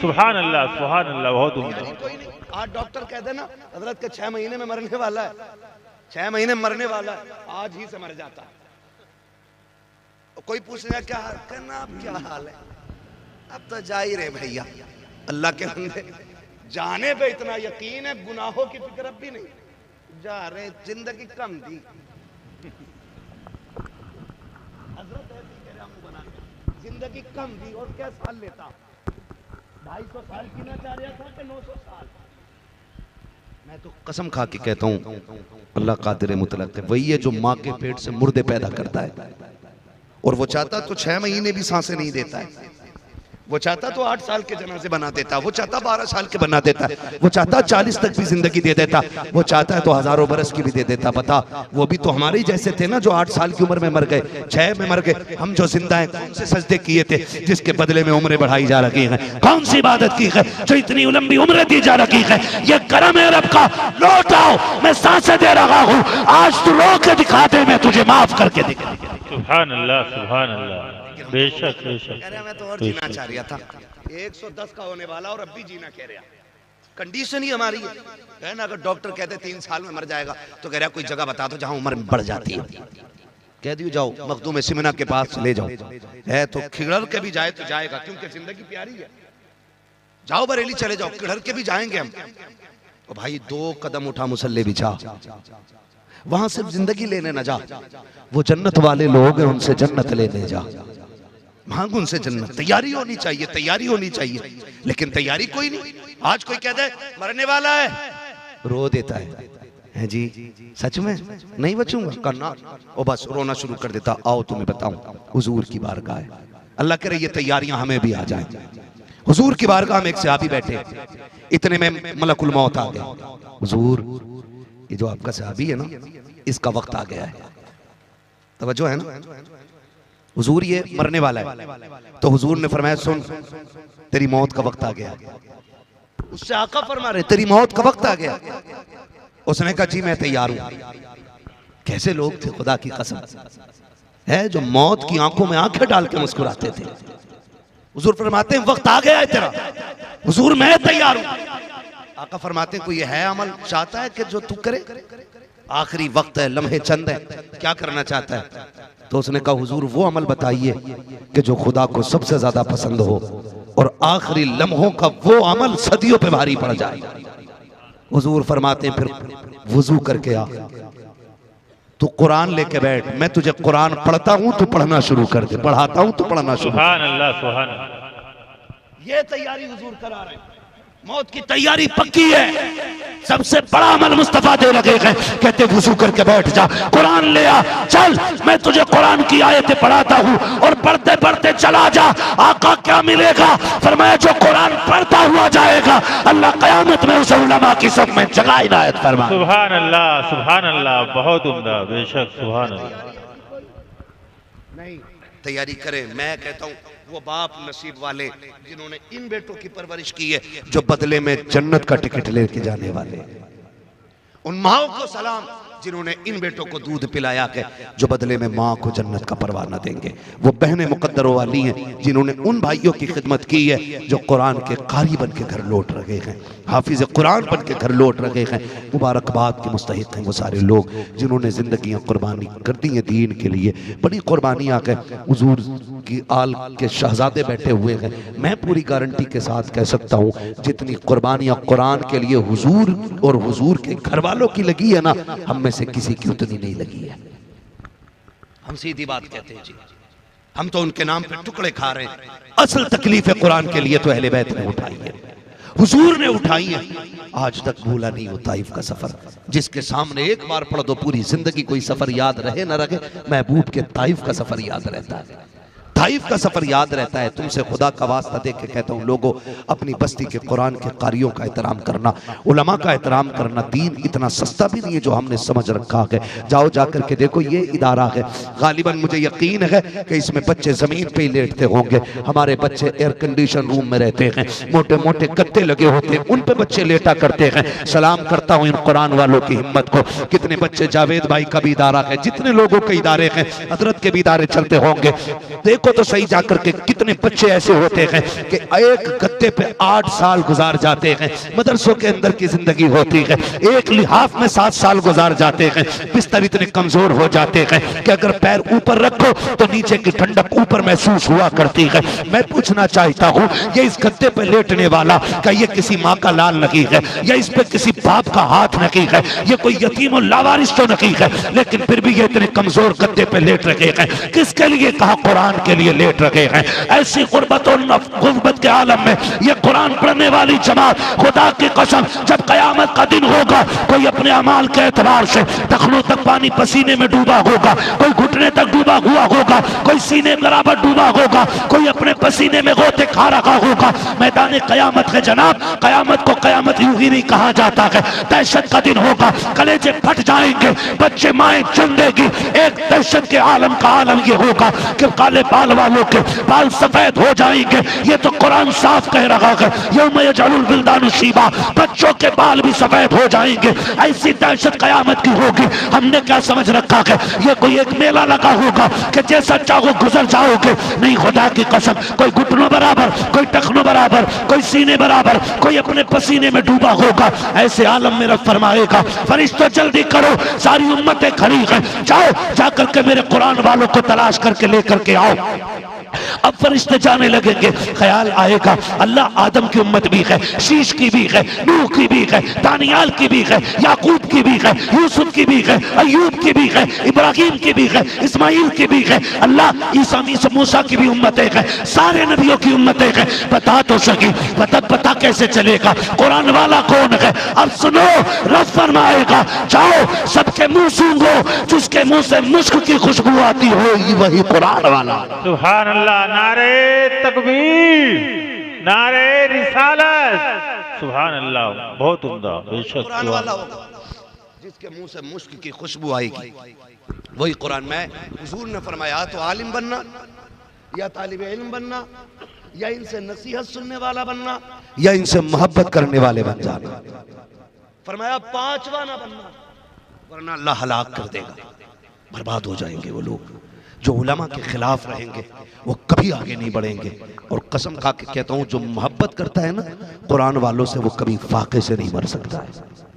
सुभान अल्लाह, सुभान अल्लाह, बहुत उम्दा। कोई नहीं, आज डॉक्टर कह देना हजरत के 6 महीने में मरने वाला है, 6 महीने में मरने वाला है, आज ही से मर जाता। कोई पूछेगा क्या हाल, कहना अब क्या हाल है, अब तो जा ही रहे भैया। अल्लाह के बंदे जाने पे इतना यकीन है, गुनाहों की फिक्र अब भी नहीं, जा रहे, जिंदगी कम दी। जिंदगी कम दी और क्या साल लेता, 250 साल जीना चाह रहा था कि 900 साल। मैं तो कसम खा के कहता हूँ अल्लाह कादिर मुतलक है, वही है जो माँ के पेट से मुर्दे पैदा करता है। और वो चाहता तो 6 महीने भी सांसें नहीं देता है, वो चाहता तो 8 साल के जनाजे बना देता, वो चाहता 12 साल के बना देता, वो चाहता 40 तक भी जिंदगी दे देता, वो चाहता है तो हजारों बरस की भी दे देता। बता वो भी तो हमारे ही जैसे थे ना, जो 8 साल की उम्र में मर गए, 6 में मर गए। हम जो जिंदा हैं कौन से सजदे किए थे जिसके बदले में उम्रें बढ़ाई जा रही हैं, कौन सी इबादत की है जो इतनी लंबी उम्रें दी जा रही है। ये करम है रब का, लौट आओ, मैं सांसें दे रहा हूँ, आज तू रो के दिखा दे, मैं तुझे माफ करके दिखा। सुभान अल्लाह, सुभान अल्लाह। बेशक बेशक। कह रहा मैं तो और जीना चाह रहा था, 110 का होने वाला और अब भी जीना कह रहा। कंडीशन ही हमारी है ना, अगर डॉक्टर कहते 3 साल में मर जाएगा तो कह रहा कोई जगह बता दो जहां उम्र बढ़ जाती है। कह दियो जाओ मखदूम सिमना के पास ले जाओ, है तो खिगड़ के भी जाए तो जाएगा, क्योंकि जिंदगी प्यारी है। जाओ बरेली चले जाओ, खिगड़ के भी जाएंगे हम। तो भाई 2 कदम उठा मुसल्ले बिछा, वहां सिर्फ जिंदगी लेने न जा, वो जन्नत वाले लोग हैं उनसे जन्नत लेने जा, मांग उनसे जन्नत। तैयारी होनी चाहिए, तैयारी होनी चाहिए, लेकिन तैयारी कोई नहीं। आज कोई कहता है मरने वाला है, रो देता है जी सच में नहीं बचूंगा, करना और बस रोना शुरू कर देता। आओ तुम्हें बताऊं, हुजूर की बारगाह है, अल्लाह करे ये तैयारियां हमें भी आ जाए। हुजूर की बारगाह में एक सहाबी बैठे, इतने में मलकुल मौत आ गए। हुजूर ये जो आपका सहाबी है ना, इसका वक्त आ गया है। तवज्जो है ना, हुजूर ये मरने वाला है, तो हुजूर ने फरमाया सुन तेरी मौत का वक्त आ गया। उससे आका फरमा रहे तेरी मौत का वक्त आ गया। उसने कहा जी मैं तैयार हूं। कैसे लोग थे खुदा की कसम है, जो मौत की आंखों में आंखें डाल के मुस्कुराते थे। हुजूर फरमाते हैं वक्त आ गया है तेरा। हुजूर मैं तैयार हूं। आका फरमाते हैं कोई है अमल चाहता है कि जो तू करे, आखिरी वक्त है, लम्हे चंद है, क्या करना चाहता है? तो उसने कहा हुजूर वो अमल बताइए कि जो खुदा को सबसे ज्यादा पसंद हो और आखिरी लम्हों का वो अमल सदियों पे भारी पड़ जाए। हुजूर फरमाते हैं फिर वुजू करके आ, तू कुरान लेके बैठ, मैं तुझे कुरान पढ़ता हूं, तू पढ़ना शुरू कर दे, पढ़ाता हूं, तू पढ़ना शुरू। सुभान अल्लाह, सुभान अल्लाह। ये तैयारी हुजूर करा रहे हैं, मौत की तैयारी पक्की है। सबसे बड़ा अमल मुस्तफा दे लगे हैं, कहते वुजू करके बैठ जा, कुरान ले आ, चल मैं तुझे कुरान की आयतें पढ़ाता हूँ और पढ़ते पढ़ते चला जा। आका क्या मिलेगा? फरमाया जो कुरान पढ़ता हुआ जाएगा अल्लाह कयामत में उसे उलमा की सब में जगह इनायत फरमाए। सुभान अल्लाह, सुभान अल्लाह, बहुत उम्दा, बेशक सुभान अल्लाह। नहीं तैयारी करें। मैं कहता हूँ वो बाप नसीब वाले जिन्होंने इन बेटों की परवरिश की है, जो बदले में जन्नत का टिकट लेके जाने वाले। उन माओ को सलाम जिन्होंने इन बेटों को दूध पिलाया के जो बदले में माँ को जन्नत का परवाना देंगे। वो बहनें मुकद्दरों वाली हैं जिन्होंने उन भाइयों की खिदमत की है जो कुरान के कारी बन के घर लौट रहे हैं, हाफिज कुरान बन के घर लौट रहे हैं। मुबारकबाद के मुस्तहिक हैं वो सारे लोग जिन्होंने जिंदगियां कुर्बानी कर दी हैं दीन के लिए। बड़ी कुर्बानियां के हुजूर की आल के शहजादे बैठे हुए हैं। मैं पूरी गारंटी के साथ कह सकता हूँ जितनी कुर्बानियां कुरान के लिए हुजूर और हुजूर के घर वालों की लगी है ना, हम में से किसी की उतनी नहीं लगी है। हम सीधी बात कहते हैं जी, हम तो उनके नाम पे टुकड़े खा रहे हैं। असल तकलीफ है कुरान के लिए तो अहले बैत ने उठाई है, हुजूर ने उठाई है। आज तक भूला नहीं वो ताइफ का सफर, जिसके सामने एक बार पढ़ दो पूरी जिंदगी कोई सफर याद रहे ना रहे, महबूब के ताइफ का सफर याद रहता है, ताइफ का सफर याद रहता है। तुमसे खुदा का वास्ता दे के कहता हूँ लोगों, अपनी बस्ती के कुरान के कारियों का एहतराम करना, उलमा का एहतराम करना। दीन इतना सस्ता भी नहीं है जो हमने समझ रखा है। जाओ जाकर के देखो, ये इदारा है, गालिबन मुझे यकीन है कि इसमें बच्चे जमीन पे ही लेटते होंगे। हमारे बच्चे एयर कंडीशन रूम में रहते हैं, मोटे मोटे गद्दे लगे होते हैं, उन पे बच्चे लेटा करते हैं। सलाम करता हूँ इन कुरान वालों की हिम्मत को। कितने बच्चे, जावेद भाई का भी इदारा है, जितने लोगों के इदारे हैं, हजरत के भी इदारे चलते होंगे। देखो तो सही जाकर के कितने बच्चे ऐसे होते हैं कि एक गद्दे पे 8 साल गुजार जाते हैं। मदरसों के अंदर की जिंदगी होती है, एक लिहाफ में 7 साल गुजार जाते हैं। बिस्तर इतने कमजोर हो जाते हैं कि अगर पैर ऊपर रखो तो नीचे की ठंडक ऊपर महसूस हुआ करती है। मैं पूछना चाहता हूँ, ये इस गद्दे पे लेटने वाला क्या ये किसी माँ का लाल नहीं है, या इस पे किसी बाप का हाथ नहीं है, ये कोई यतीम और लावारिस तो नहीं है, लेकिन फिर भी ये इतने कमजोर गद्दे पे लेट रहे हैं। किसके लिए कहा? कुरान के लिए लेट रहे हैं। ऐसी गुर्बत और गुर्बत के आलम में ये कुरान पढ़ने वाली जमात, खुदा की कसम जब कयामत का दिन होगा, कोई अपने अमाल के एतबार से टखनों तक पानी पसीने में डूबा होगा, कोई घुटने तक डूबा हुआ होगा, कोई सीने बराबर डूबा होगा, कोई अपने पसीने में गोते खा रखा होगा। मैदान कयामत है जनाब, कयामत को कयामत यूं ही नहीं कहा जाता है। दहशत का दिन होगा, कलेजे फट जाएंगे, बच्चे माएं चुन देगी। एक दहशत के आलम का आलम ये होगा कि काले बाल वालों के बाल सफेद हो जाएंगे। ये तो कुरान साफ कह रहा है, यौम यजअलुल विल्दानु शीबा, बच्चों के बाल भी सफेद हो जाएंगे। ऐसी दहशत कयामत की होगी। हमने क्या समझ रखा है ये कोई एक मेला लगा होगा कि जैसा चाहो गुजर जाओगे? नहीं, खुदा की कसम, कोई घुटनों बराबर, कोई टखनों बराबर, कोई सीने बराबर, कोई अपने पसीने में डूबा होगा। ऐसे आलम में रब फरमाएगा, फरिश्तों जल्दी करो, सारी उम्मतें खड़ी हैं, जाओ जाकर के मेरे कुरान वालों को तलाश करके लेकर के आओ। अब फरिश्ते जाने लगेंगे, ख्याल आएगा अल्लाह आदम की उम्मत भी है, शीश की भी है, नूह की भी है, दानियाल की भी है, याकूब की भी है, यूसुफ की भी है, अय्यूब की भी है, इब्राहिम की भी है, इस्माइल की भी है। अल्लाह ईसा मूसा की भी उम्मतें हैं, सारे नबियों की उम्मतें हैं। बता तो सकी, पता कैसे चलेगा कुरान वाला कौन है? अब सुनो, रब फरमाएगा जाओ सबके मुंह सूंघो, जिसके मुंह से मुश्क की खुशबू आती होगी वही कुरान वाला। सुभान अल्लाह, नारे तकबीर, नारे रिसालत, सुभान अल्लाह, बहुत उम्दा, बेशक कुरान वाला होगा जिसके मुंह से मुश्क की खुशबू आएगी वही कुरान में हुजूर ने फरमाया तो आलिम बनना या तालिब इल्म बनना या इनसे नसीहत सुनने वाला बनना या इनसे मोहब्बत करने वाले बन जाना। फरमाया पांचवा ना बनना वरना अल्लाह हलाक कर देगा, बर्बाद हो जाएंगे वो लोग जो उलमा के खिलाफ रहेंगे, वो कभी आगे नहीं बढ़ेंगे। और कसम खा के कहता हूं जो मोहब्बत करता है ना कुरान वालों से वो कभी फाके से नहीं मर सकता है।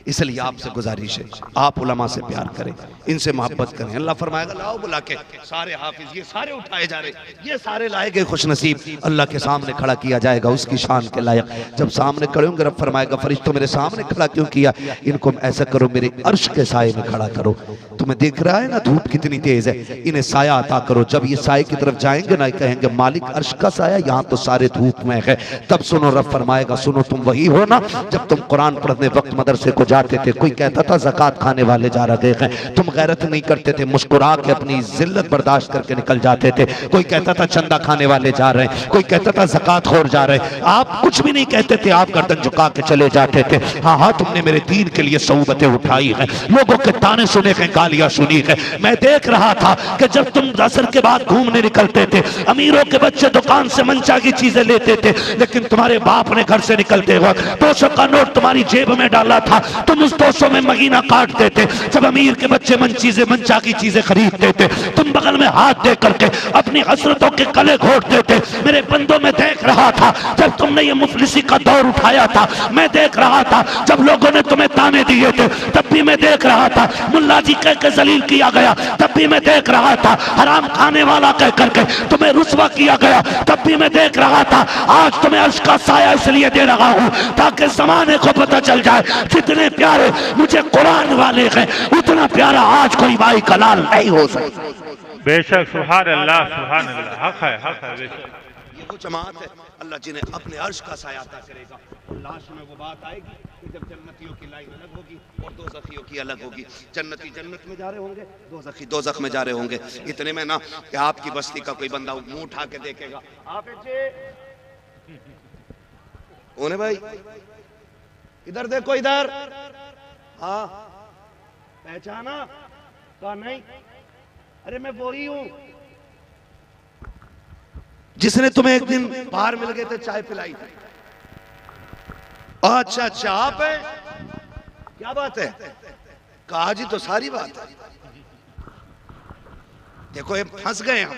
इसलिए आपसे गुजारिश है आप उलमा से प्यार करें, इनसे मोहब्बत करें। अल्लाह फरमाएगा लाओ बुला के सारे हाफिज, ये सारे उठाए जा रहे, ये सारे लाए गए खुश नसीब, अल्लाह के सामने खड़ा किया जाएगा उसकी शान के लायक। जब सामने खड़े होंगे रब फरमाएगा फरिश्तों मेरे सामने खड़ा क्यों किया, इनको ऐसा करो मेरे अर्श के साए में खड़ा करो। तुम्हें देख रहा है ना धूप कितनी तेज है, इन्हें साया अता करो। जब ये साए की तरफ जाएंगे ना कहेंगे मालिक अर्श का साया, यहाँ तो सारे धूप में है। तब सुनो रब फरमाएगा सुनो तुम वही हो ना जब तुम कुरान पढ़ने वक्त मदरसे को जाते थे, कोई कहता था ज़कात खाने वाले जा रहे हैं, तुम गैरत नहीं करते थे, मुस्कुरा के अपनी जिल्लत बर्दाश्त करके निकल जाते थे। कोई कहता था चंदा खाने वाले जा रहे हैं, कोई कहता था ज़कात खोर जा रहे हैं, आप कुछ भी नहीं कहते थे, आप गर्दन झुका के चले जाते थे। हाँ हाँ तुमने मेरे दीन के लिए सऊबतें उठाई हैं, लोगों के ताने सुने हैं, गालियां सुनी है। मैं देख रहा था कि जब तुम असर के बाद घूमने निकलते थे, अमीरों के बच्चे दुकान से मनचा की चीजें लेते थे, लेकिन तुम्हारे बाप ने घर से निकलते वक्त 200 का नोट तुम्हारी जेब में डाला था, तुम उस 200 में महीना काटते थे। जब अमीर के बच्चे मनचा की चीजें खरीदते थे, तुम बगल में हाथ दे करके अपनी हसरतों के गले घोटते थे। मेरे बंदों में देख रहा था जब तुमने ये मुफलिसी का दौर उठाया था, मैं देख रहा था जब लोगों ने तुम्हें ताने दिए थे, तब भी मैं देख रहा था मुल्ला जी कह के जलील किया गया, तब भी मैं देख रहा था हराम खाने वाला कह करके तुम्हें रुस्वा किया गया, तब भी मैं देख रहा था। आज तुम्हें अर्श का साया इसलिए दे रहा हूं ताकि जमाने को पता चल जाए जितने प्यारे मुझे कुरान वाले हैं उतना प्यारा आज कोई भाई कलाल नहीं हो सकता। बेशक सुभान अल्लाह हक है बेशक। ये वो जमात है अल्लाह जिन्हें अपने अर्श का साया अता करेगा। लास्ट में वो बात आएगी कि जब जन्नतियों की लाइन अलग होगी और दोज़खियों की अलग होगी। जन्नती जन्नत में जा रहे होंगे, दोज़खी दोज़ख में जा रहे होंगे। इतने में ना कि आपकी बस्ती का कोई बंदा मुंह उठा के देखेगा, आप ओने भाई इधर देखो इधर, हाँ पहचाना कहा नहीं, अरे मैं वही हूं जिसने तुम्हें एक दिन बाहर मिल गए थे चाय पिलाई थी। अच्छा आप है, क्या बात है, कहा जी तो सारी बात है। देखो ये फंस गए हम,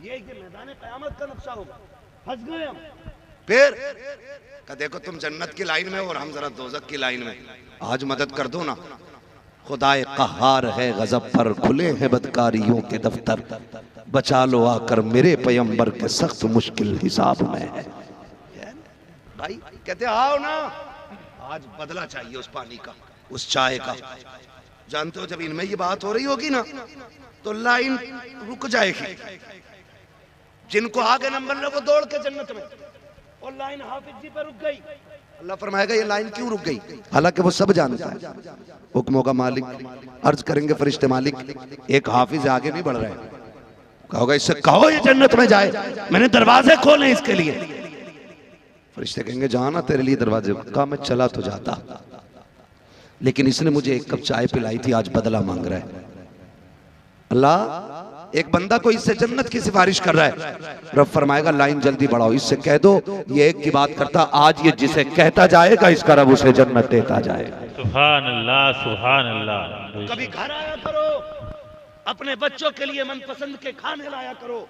ये मैदान क़यामत का नक्शा होगा, फंस गए हम। फिर का देखो तुम जन्नत की लाइन में और हम जरा दोज़ख की लाइन में, आज मदद कर दो ना। खुदाए क़हार है गज़ब पर, खुले हैं बदकारियों के दफ्तर, बचा लो आकर मेरे पैगंबर के सख्त मुश्किल हिसाब में है। भाई कहते आओ ना, आज बदला चाहिए उस पानी का, उस चाय का। जानते हो जब इनमें ये बात हो रही होगी ना तो लाइन रुक जाएगी। जिनको आगे नंबर ले वो दौड़ के जन्नत में, और लाइन हाफिज जी पे रुक गई। अल्लाह फरमाएगा ये लाइन क्यों रुक गई, हालांकि वो सब जानता है। हुक्मों का मालिक, अर्ज करेंगे फरिश्ते मालिक एक हाफिज आगे नहीं बढ़ रहा है, कहोगा इससे कहो ये जन्नत में जाए, मैंने दरवाजे खोले इसके लिए। फरिश्ते कहेंगे जाना तेरे लिए दरवाजे, कहा मैं चला तो जाता, लेकिन इसने मुझे एक कप चाय पिलाई थी, आज बदला मांग रहा है। अल्लाह एक बंदा को इससे जन्नत की सिफारिश कर रहा है, रब फरमाएगा लाइन जल्दी बढ़ाओ, इससे कह दो ये एक की बात करता, आज ये जिसे कहता जाएगा इसका रब उसे जन्नत देता जाएगा। सुभान अल्लाह सुभान अल्लाह। कभी घर आया करो, अपने बच्चों के लिए मनपसंद के खाने लाया करो,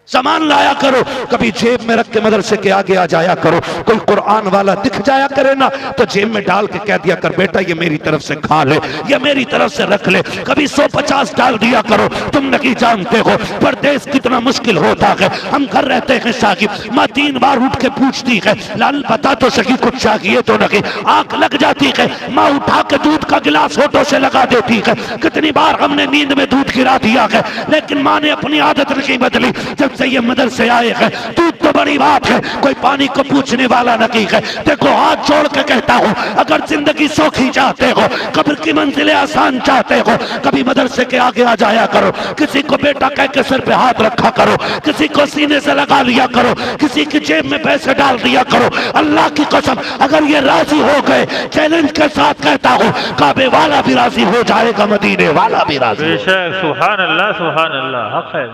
सामान लाया करो, कभी जेब में रख के मदरसे के आगे आ जाया करो। कोई कुरान वाला दिख जाया करे ना तो जेब में डाल के कह दिया कर बेटा ये मेरी तरफ से खा ले, ये मेरी तरफ से रख ले। कभी 150 डाल दिया करो। तुम नहीं जानते हो परदेश कितना मुश्किल होता है। हम घर रहते हैं साहिब, माँ 3 बार उठ के पूछती है लाल बता तो सकी कुछ चाहिए तो नहीं, आंख लग जाती है, माँ उठा के दूध का गिलास होठों से लगा देती है। कितनी बार हमने नींद में दूध गिरा दिया है, लेकिन माँ ने अपनी आदत नहीं बदली। जब से ये मदरसे आए हैं दूध तो बड़ी बात है, कोई पानी को पूछने वाला नहीं है। देखो हाथ जोड़ के कहता हूँ, अगर जिंदगी सौखी चाहते हो, कब्र की मंजिलें आसान चाहते हो, कभी मदरसे के आगे आ जाया करो, किसी को बेटा कह के सिर पे हाथ रखा करो, किसी को सीने से लगा लिया करो, किसी की जेब में पैसे डाल दिया करो। अल्लाह की कसम अगर ये राजी हो गए, चैलेंज के साथ कहता हूँ, काबे वाला भी राजी हो जाएगा, मदीने वाला भी राजी। बेशक, सुभान अल्लाह, सुभान अल्लाह, हक है,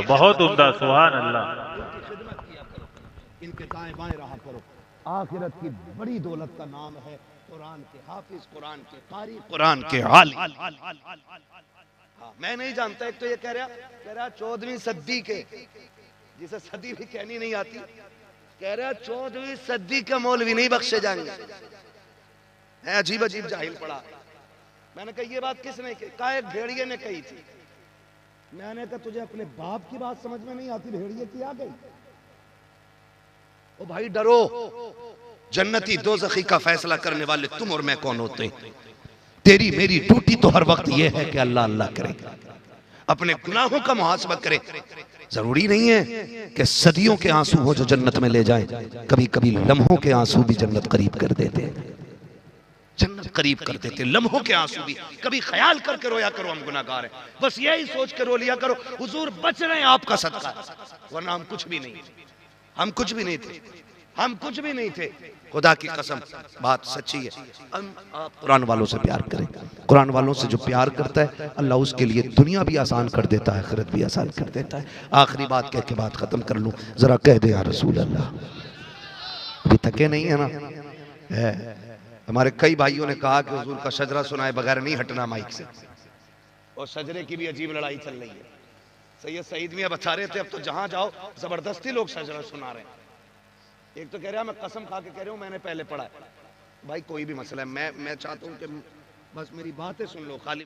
बहुत उम्दा, सुभान अल्लाह। इनके दाएं बाएं रहा करो। आखिरत की बड़ी दौलत का नाम है कुरान के हाफिज, कुरान के कारी, कुरान के आलिम। हाँ, मैं नहीं जानता, एक तो ये कह रहा 14वीं सदी के, जिसे सदी भी कहनी नहीं आती, कह रहा 14वीं सदी का मौलवी नहीं बख्शे जाएंगे। है अजीब अजीब जाहिल पड़ा। मैंने कहा ये बात किसने कही? कहा एक भेड़िए ने कही थी। मैंने कहा तुझे अपने बाप की बात समझ में नहीं आती, भेड़िए की आ गई। ओ भाई डरो, जन्नती दोज़खी का फैसला करने वाले तुम और मैं कौन होते हैं? तेरी मेरी ड्यूटी तो हर वक्त ये है कि अल्लाह अल्लाह करे, अपने गुनाहों का मुहासबा करे। जरूरी नहीं है कि सदियों के आंसू हो जो जन्नत में ले जाए, कभी कभी लम्हों के आंसू भी जन्नत करीब कर देते हैं, जन्नत करीब कर देते। लम्हों के आंसू भी कभी ख्याल करके रोया करो, हम गुनाहगार हैं, बस यही सोच के रो लिया करो, हुजूर बच रहे हैं आपका सदका, वरना हम कुछ भी नहीं, हम कुछ भी नहीं थे, हम कुछ भी नहीं थे। खुदा की कसम बात सच्ची है। आप कुरान वालों से प्यार करें, कुरान वालों से जो प्यार करता है अल्लाह उसके लिए दुनिया भी आसान कर देता है, आखिरत भी आसान कर देता है। आखिरी बात कह के बात खत्म कर लूं, जरा कह दे या रसूल अल्लाह। अभी थके नहीं है ना? है। हमारे कई भाइयों ने कहा कि हुजूर का शजरा सुनाए बगैर नहीं हटना माइक से, और शजरे की भी अजीब लड़ाई चल रही है। सैयद सईद मियां बता रहे थे अब तो जहां जाओ जबरदस्ती लोग शजरा सुना रहे हैं। एक तो कह रहा मैं कसम खा के कह रहा हूं मैंने पहले पढ़ा है। भाई कोई भी मसला है, मैं चाहता हूं कि बस मेरी बातें सुन लो, खाली